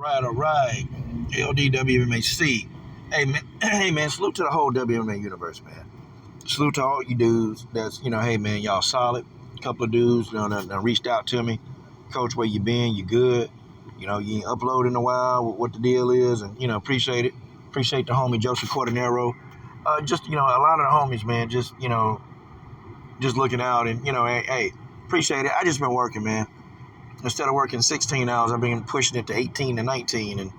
All right. LDWMAC. Hey man, hey man, salute to the whole WMA universe, man. Salute to all you dudes. That's hey man, y'all solid. A couple of dudes, that reached out to me. Coach, where you been? You good? You ain't uploaded in a while. What the deal is, and appreciate it. Appreciate the homie Joseph Cordonero. Just a lot of the homies, man. Just looking out, and hey, appreciate it. I just been working, man. Instead of working 16 hours, I've been pushing it to 18 to 19, and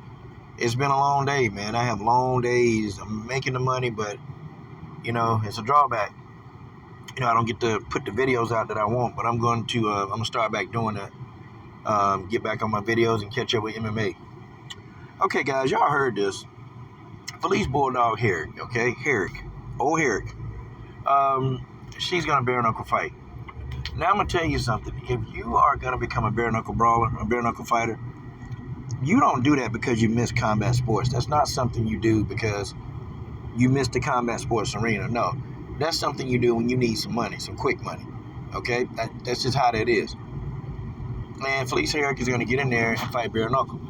it's been a long day, man. I have long days. I'm making the money, but it's a drawback. I don't get to put the videos out that I want, but I'm going to start back doing that. Get back on my videos and catch up with MMA. Okay, guys, y'all heard this. Felice Bulldog Herrig, okay? Herrig. Old Herrig. She's going to bare knuckle fight. Now I'm going to tell you something. If you are going to become a bare knuckle brawler, a bare knuckle fighter, you don't do that because you miss combat sports. That's not something you do because you missed the combat sports arena. No, that's something you do when you need some money, some quick money. Okay? That's just how that is. And Felice Herrig is going to get in there and fight bare knuckle.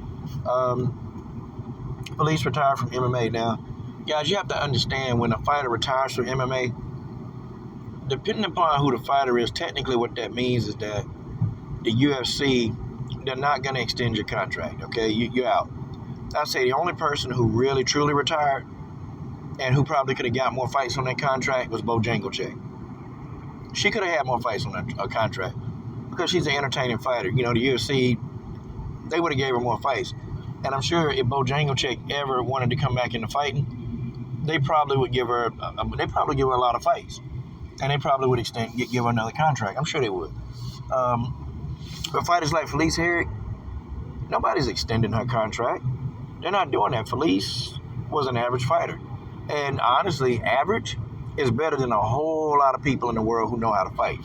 Felice retired from MMA. Now, guys, you have to understand when a fighter retires from MMA, depending upon who the fighter is, technically what that means is that the UFC, they're not going to extend your contract, okay? You're out. I'd say the only person who really, truly retired and who probably could have got more fights on that contract was Bojangles. She could have had more fights on that contract because she's an entertaining fighter. The UFC, they would have gave her more fights. And I'm sure if Bojangles ever wanted to come back into fighting, they probably would give her a lot of fights. And they probably would give her another contract. I'm sure they would. But fighters like Felice Herrig, nobody's extending her contract. They're not doing that. Felice was an average fighter. And honestly, average is better than a whole lot of people in the world who know how to fight.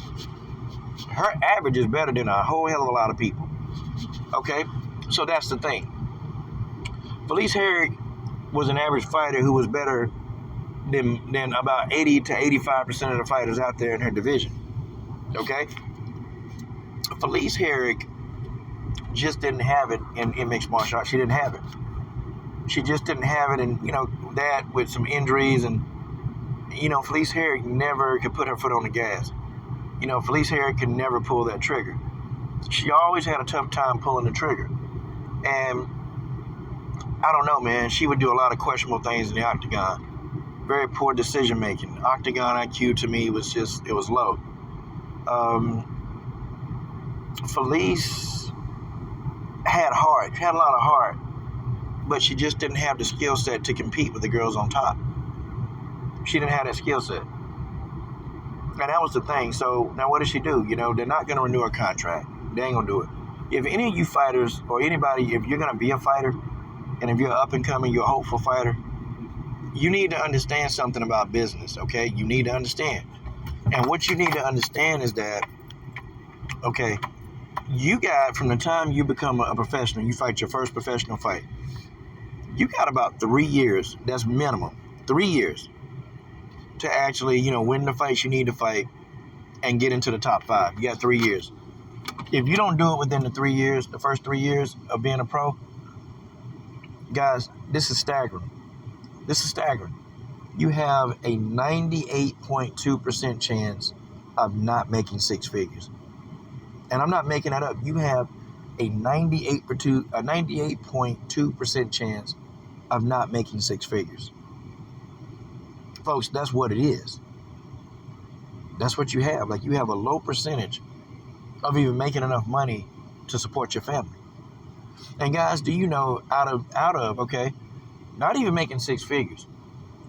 Her average is better than a whole hell of a lot of people. Okay? So that's the thing. Felice Herrig was an average fighter who was better than about 80 to 85% of the fighters out there in her division. Okay? Felice Herrig just didn't have it in mixed martial arts. She didn't have it. She just didn't have it, and that with some injuries, and Felice Herrig never could put her foot on the gas. Felice Herrig could never pull that trigger. She always had a tough time pulling the trigger. And I don't know, man. She would do a lot of questionable things in the octagon. Very poor decision making. Octagon IQ to me was it was low. Felice had heart. She had a lot of heart, but she just didn't have the skill set to compete with the girls on top. She didn't have that skill set. And that was the thing. So now what does she do? They're not going to renew her contract. They ain't going to do it. If any of you fighters or anybody, if you're going to be a fighter, and if you're up and coming, you're a hopeful fighter, you need to understand something about business, okay? You need to understand. And what you need to understand is that, okay, you got, from the time you become a professional, you fight your first professional fight, you got about 3 years, that's minimum, 3 years, to actually, win the fights you need to fight and get into the top 5. You got 3 years. If you don't do it within the 3 years, the first 3 years of being a pro, guys, this is staggering. This is staggering. You have a 98.2% chance of not making six figures. And I'm not making that up. You have a 98.2% chance of not making six figures. Folks, that's what it is. That's what you have. Like, you have a low percentage of even making enough money to support your family. And guys, do you know out of not even making six figures.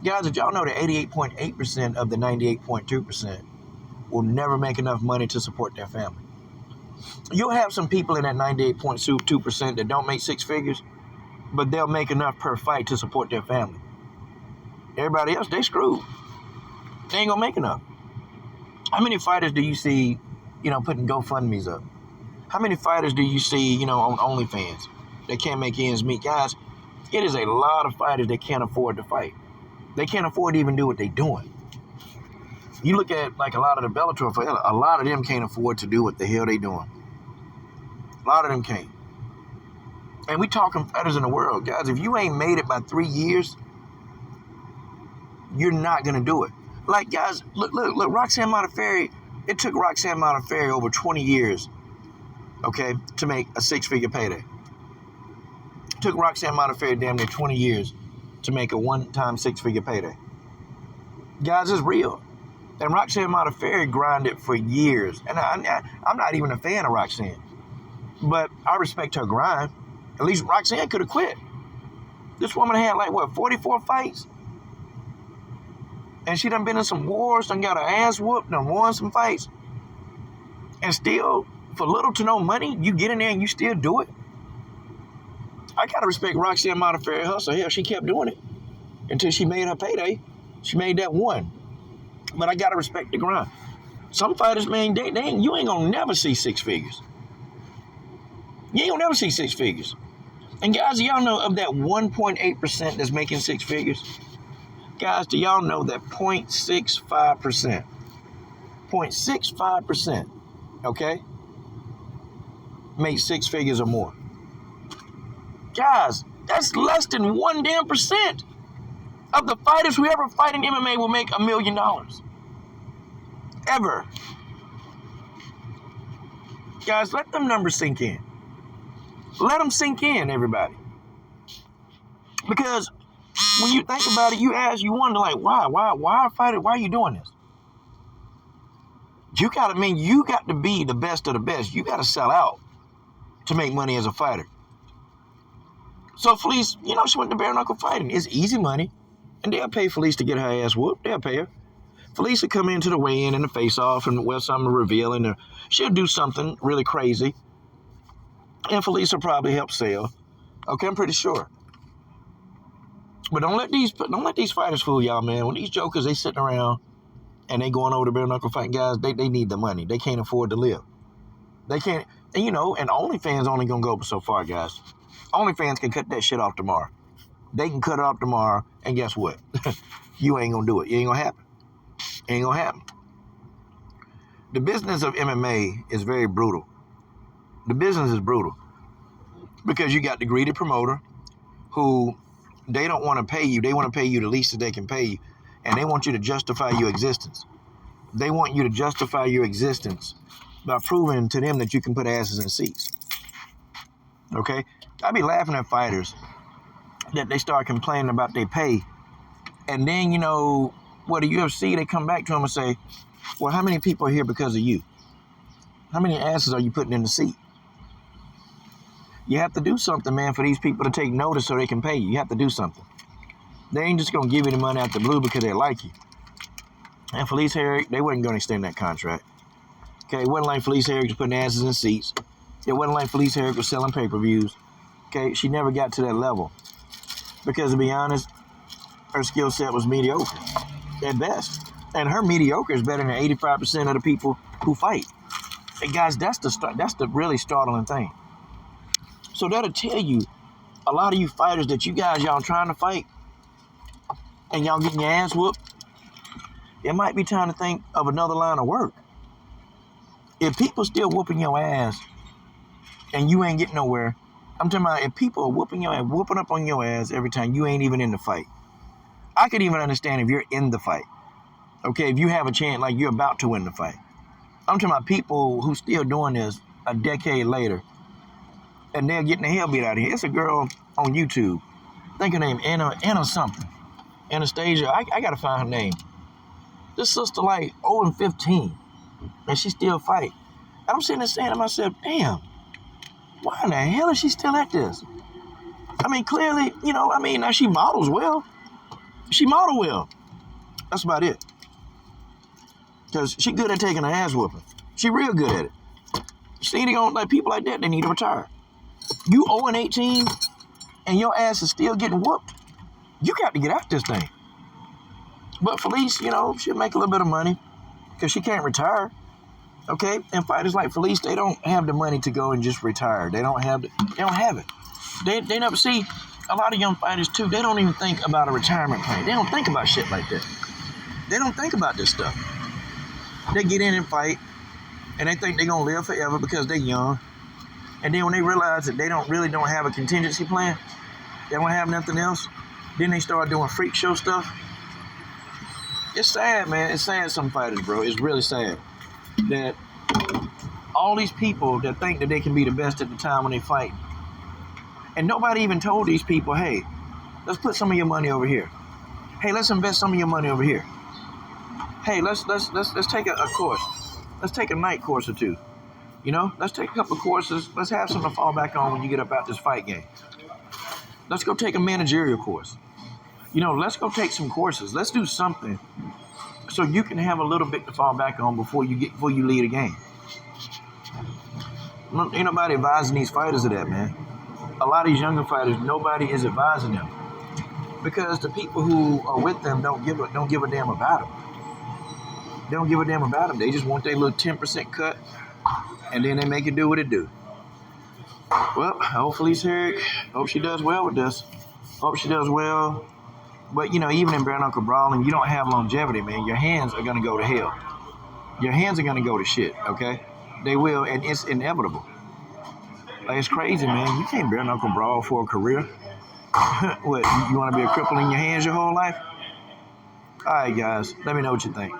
Guys, did y'all know that 88.8% of the 98.2% will never make enough money to support their family? You'll have some people in that 98.2% that don't make six figures, but they'll make enough per fight to support their family. Everybody else, they screwed. They ain't gonna make enough. How many fighters do you see, putting GoFundMes up? How many fighters do you see, on OnlyFans that can't make ends meet? Guys, it is a lot of fighters that can't afford to fight. They can't afford to even do what they're doing. You look at, like, a lot of the Bellator fighters, a lot of them can't afford to do what the hell they doing. A lot of them can't. And we talking fighters in the world. Guys, if you ain't made it by 3 years, you're not going to do it. Like, guys, look, Roxanne Modafferi, it took Roxanne Modafferi over 20 years, okay, to make a 6-figure payday. It took Roxanne Modafferi damn near 20 years to make a one-time 6-figure payday. Guys, it's real. And Roxanne Modafferi grinded for years. And I'm not even a fan of Roxanne. But I respect her grind. At least Roxanne could have quit. This woman had 44 fights? And she done been in some wars, done got her ass whooped, done won some fights. And still, for little to no money, you get in there and you still do it. I gotta respect Roxanne Modafferi hustle. Hell, she kept doing it until she made her payday. She made that one. But I gotta respect the grind. Some fighters, man, you ain't gonna never see 6 figures. You ain't gonna never see 6 figures. And guys, do y'all know of that 1.8% that's making 6 figures? Guys, do y'all know that 0.65%, 0.65%, okay, make 6 figures or more? Guys, that's less than 1 damn percent of the fighters who ever fight in MMA will make $1 million. Ever. Guys, let them numbers sink in. Let them sink in, everybody. Because when you think about it, you wonder, why fighter? Why are you doing this? You got to be the best of the best. You got to sell out to make money as a fighter. So Felice, she went to bare knuckle fighting. It's easy money. And they'll pay Felice to get her ass whooped. They'll pay her. Felice will come into the weigh-in and the face-off and wear something revealing. Or she'll do something really crazy. And Felice will probably help sell. Okay, I'm pretty sure. But don't let these fighters fool y'all, man. When these jokers, they sitting around and they going over to bare knuckle fighting, guys, they need the money. They can't afford to live. They can't, and OnlyFans only gonna go so far, guys. OnlyFans can cut that shit off tomorrow. They can cut it off tomorrow, and guess what? You ain't gonna do it. It ain't gonna happen. It ain't gonna happen. The business of MMA is very brutal. The business is brutal because you got the greedy promoter who they don't want to pay you. They want to pay you the least that they can pay you, and they want you to justify your existence. They want you to justify your existence by proving to them that you can put asses in seats. Okay? I be laughing at fighters that they start complaining about their pay, and then, the UFC, they come back to them and say, well, how many people are here because of you? How many asses are you putting in the seat? You have to do something, man, for these people to take notice so they can pay you. You have to do something. They ain't just going to give you the money out the blue because they like you. And Felice Herrig, they wasn't going to extend that contract. Okay, it wasn't like Felice Herrig was putting asses in seats. It wasn't like Felice Herrig was selling pay-per-views. Okay, she never got to that level. Because to be honest, her skill set was mediocre at best. And her mediocre is better than 85% of the people who fight. And guys, that's the really startling thing. So that'll tell you, a lot of you fighters that y'all trying to fight and y'all getting your ass whooped, it might be time to think of another line of work. If people still whooping your ass and you ain't getting nowhere, I'm talking about if people are whooping up on your ass every time you ain't even in the fight. I could even understand if you're in the fight. Okay, if you have a chance, like you're about to win the fight. I'm talking about people who still doing this a decade later, and they're getting the hell beat out of here. It's a girl on YouTube. I think her name Anna something. Anastasia. I gotta find her name. This sister 0-15, and she still fight. And I'm sitting there saying to myself, damn, why in the hell is she still at this? I mean, clearly, now she models well. She model well. That's about it. Because she good at taking an ass whooping. She real good at it. She need to go, people like that, they need to retire. You 0-18 and your ass is still getting whooped. You got to get out this thing. But Felice, she'll make a little bit of money because she can't retire. Okay? And fighters like Felice, they don't have the money to go and just retire. They don't have it. They never see a lot of young fighters too. They don't even think about a retirement plan. They don't think about shit like that. They don't think about this stuff. They get in and fight and they think they're going to live forever because they're young. And then when they realize that they really don't have a contingency plan, they don't have nothing else, then they start doing freak show stuff. It's sad, man. It's sad, some fighters, bro. It's really sad that all these people that think that they can be the best at the time when they fight, and nobody even told these people, hey, let's put some of your money over here. Hey, let's invest some of your money over here. Hey, let's take a course. Let's take a night course or two. You know, let's take a couple of courses. Let's have something to fall back on when you get up out this fight game. Let's go take a managerial course. You know, let's go take some courses. Let's do something so you can have a little bit to fall back on before you lead a game. Ain't nobody advising these fighters of that, man. A lot of these younger fighters, nobody is advising them because the people who are with them don't give a damn about them. They don't give a damn about them. They just want their little 10% cut, and then they make it do what it do. Well, hopefully Herrig. Hope she does well with this. Hope she does well. But, you know, even in bare knuckle brawling, you don't have longevity, man. Your hands are going to go to hell. Your hands are going to go to shit, okay? They will, and it's inevitable. Like, it's crazy, man. You can't bare knuckle brawl for a career. What, you want to be a cripple in your hands your whole life? All right, guys. Let me know what you think.